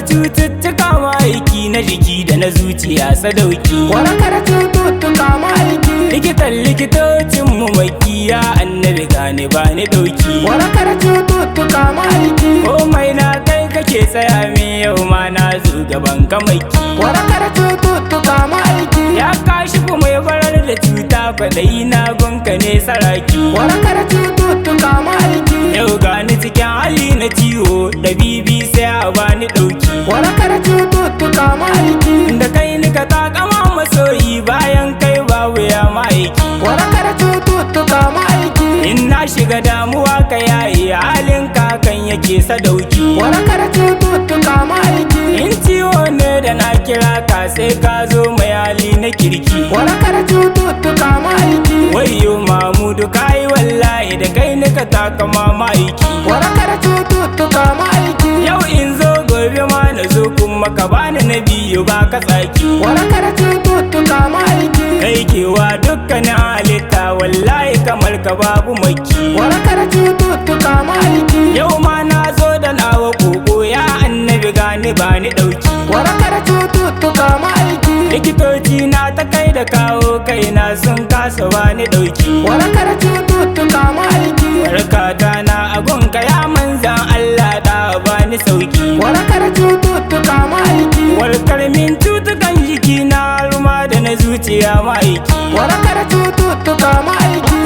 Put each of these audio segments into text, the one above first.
cututtuka ma'aiki na jiki da na zuciya sadauki. Warakar cututtuka ma'aiki. Likitan likitocinmu makiya annabi gane bani dauki. Warakar cututtuka ma'aiki. Komai na kai kake tsaya min yau ma na zo gaban kamaki. Warakar cututtuka ma'aiki. Ya kashi mai barar da cuta kwaɗayi na gunka ne saraki. Warakar cututtuka ma'aiki. Yau gani cikin hali na ciwo da bibi sai a bani ɗauki. Warakar cututtuka ma'aiki. Da kai nika takama masoyi bayan kai babu ya ma'aiki. Warakar cututtuka ma'aiki. In na shiga damuwa ka yayi halin kakan yake sadauki. Warakar cututtuka ma'aiki. In ciwo ne da na kira ka sai ka zo mai hali na kirki. Warakar cututtuka ma'aiki. Wayo Mamudu kai wallahi da kai nika takama ma'aiki. Warakar cututtuka ma'aiki. Yau in zo gobe ma na zo kuma ka bani na biyu ba ka tsaki. Warakar cututtuka ma'aiki. Kai kewa dukkanin halitta wallahi kamar ka babu maki. Warakar cututtuka ma'aiki. Yau ma na zo da nawa koko ya annabi gani bani ɗauki. Warakar cututtuka ma'aiki. Likitoci na ta kai da kawo kaina sun kasa bani ɗauki. Warakar cututtuka ma'aiki. Barkata na agonka ya manzan Allah da bani sauki. Warakar cututtuka ma'aiki. Warkar min cutukan jiki na ruma da na zuciya ma'aiki. Warakar cututtuka ma'aiki.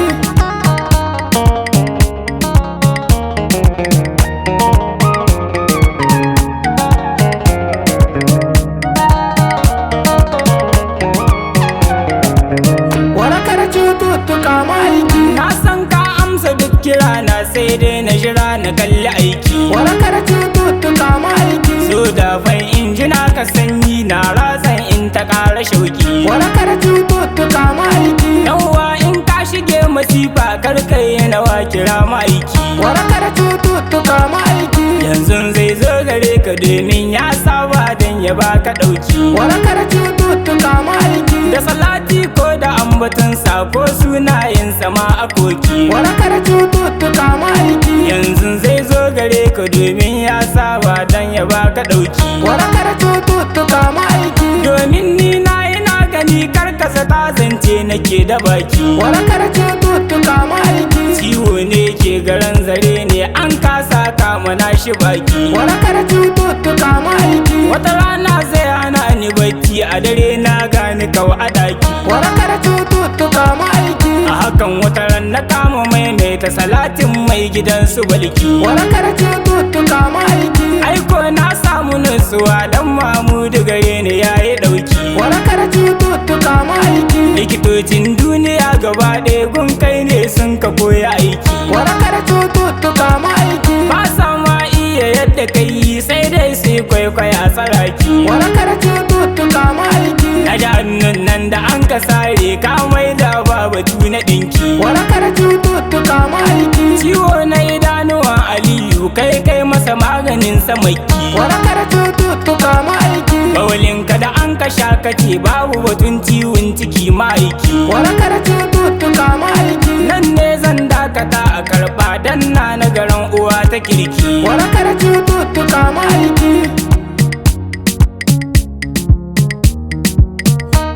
Warakar cututtuka ma'aiki. Na san ka amsa duk kira na sai dai na jira na kalli aiki. Warakar cututtuka ma'aiki. So da fan injina ka sanyi na ratsan in ta ƙara shauki. Warakar cututtuka ma'aiki. Yawwa in ka shige masifa karkai nawa kira ma'aiki. Warakar cututtuka ma'aiki. Yanzu zai zo gare ka domin ya saba dan ya baka ɗauki. Warakar cututtuka ma'aiki. Da salati ko da ambaton ko sunayensa ma a koki. Warakar cututtuka ma'aiki. Yanzu zai zo gare ka domin ya saba dan ya baka ɗauki. Warakar cututtuka ma'aiki. Domin ni na yana gani karkasa ta zance nake da baki. Warakar cututtuka ma'aiki. Ciwo ne ke garan zare ne an kasa kama na shi baki. Warakar cututtuka ma'aiki. Wata rana zai hana ni bacci a dare na gani kawa a daki. Warakar cututtuka ma'aiki. A hakan wata ran na kama maimaita salatin mai gidansu balki. Warakar cututtuka ma'aiki. Aiko na samu nutsuwa dan Mamudu gare ni yayi ɗauki. Warakar cututtuka ma'aiki. Likitocin duniya gaba ɗaya gun kai ne sun ka koya aiki. Warakar cututtuka ma'aiki. Ba sa ma iya yadda kai yi sai dai sai kwaikwaya tsaraki. Warakar cututtuka ma'aiki. Na ji hannun nan da an ka sare ka mai da babatu na ɗinki. Warakar cututtuka ma'aiki. Ciwo na idanuwan Aliyu kai masa maganin samaki. Warakar cututtuka ma'aiki. Bawulinka da an ka sha kace babu batun ciwon ciki ma'aiki. Warakar cututtuka ma'aiki. Nan ne zan dakata a karɓa dan na garan uwa ta kirki. Warakar cututtuka ma'aiki.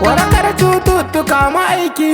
Warakar cututtuka ma'aiki.